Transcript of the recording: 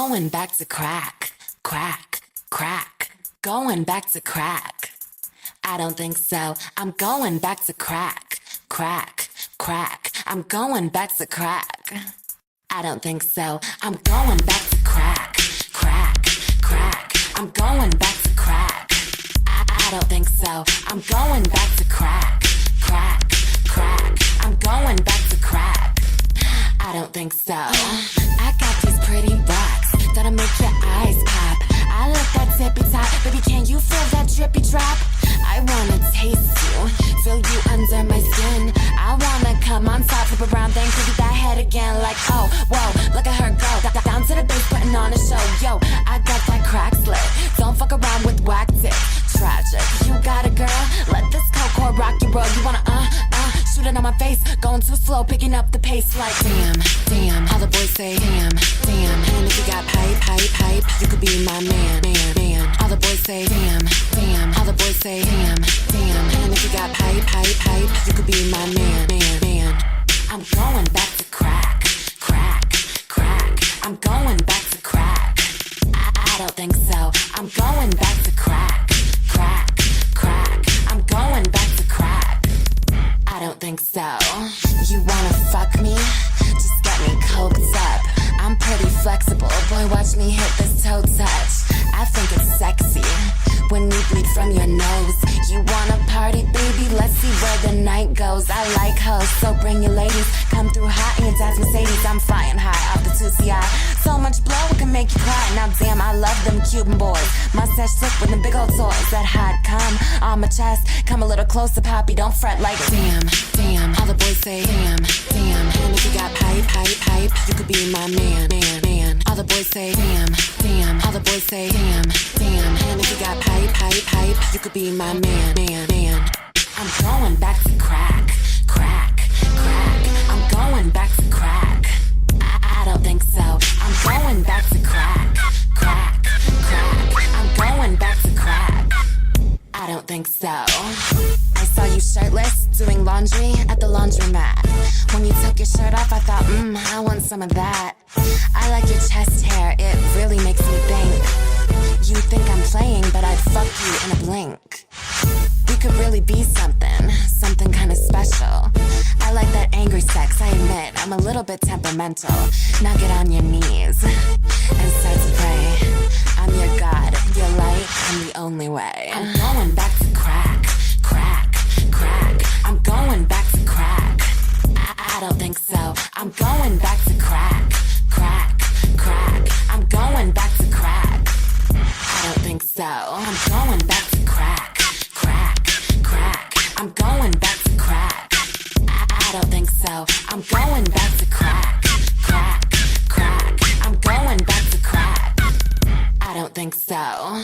going back to crack, crack, crack, going back to crack. I don't think so. I'm going back to crack, crack, crack. I'm going back to crack. I don't think so. I'm going back to crack, crack, crack. I'm going back to crack. I don't think so. I'm going back to crack, crack, crack. I'm going back to crack. I don't think so. I got these pretty rocks that'll make your eyes pop. I love that tippy top. Baby, can you feel that drippy drop? I wanna taste you, feel you under my skin. I wanna come on top, flip around, then could get that head again. Like, oh, whoa, look at her go. Down to the base, putting on a show. Yo, I got that crack slit. Don't fuck around with whack tip. Tragic, you got a girl. Let this cold rock your world. You wanna shoot it on my face, going too slow, picking up the pace. Like, damn, damn. All the boys say, damn, damn. And if you got pipe, you could be my man, man, man. All the boys say, damn, damn. All the boys say, damn, damn. And if you got pipe, you could be my man, man, man. I'm going back to crack, crack, crack. I'm going back to crack. I don't think so. I'm going back to crack, crack, crack. I'm going back to crack. I don't think so. You wanna fuck me? Just get me coked up. I'm pretty flexible. Boy, watch me hit this toe touch. I think it's sexy when you bleed from your nose. You wanna party, baby? Let's see where the night goes. I like hoes, so bring your ladies. Come through hot in your dad's Mercedes. I'm flying high off the 2CI. So much blow, it can make you cry. Now damn, I love them Cuban boys. Mustache thick with them big old toys. That hot cum on my chest. Come a little closer, poppy, don't fret like damn, damn. All the boys say damn, damn. And if you got pipe, you could be my man, man, man. All the boys say damn, damn. All the boys say damn, damn. And if you got pipe, you could be my man, man, man. I'm going back to crack, crack, crack. I'm going back to crack. I don't think so. I'm going back to crack, crack, crack. I'm going back to crack. I don't think so. I saw you shirtless, doing laundry at the laundromat. When you took your shirt off, I thought, I want some of that. I like your chest hair, it really makes me think. You think I'm playing, but I'd fuck you in a blink. We could really be something, something kind of special. I like that angry sex, I admit, I'm a little bit temperamental. Now get on your knees and start to pray. I'm your God, your light, I'm the only way. I'm going back to crack, crack, crack. I'm going back to crack. I don't think so. I'm going back to crack, crack, crack. I'm going back to crack. I don't think so. I'm going back to crack, crack, crack. I'm going back to crack. I don't think so. I'm going back to crack, crack, crack. I'm going back to crack. I don't think so.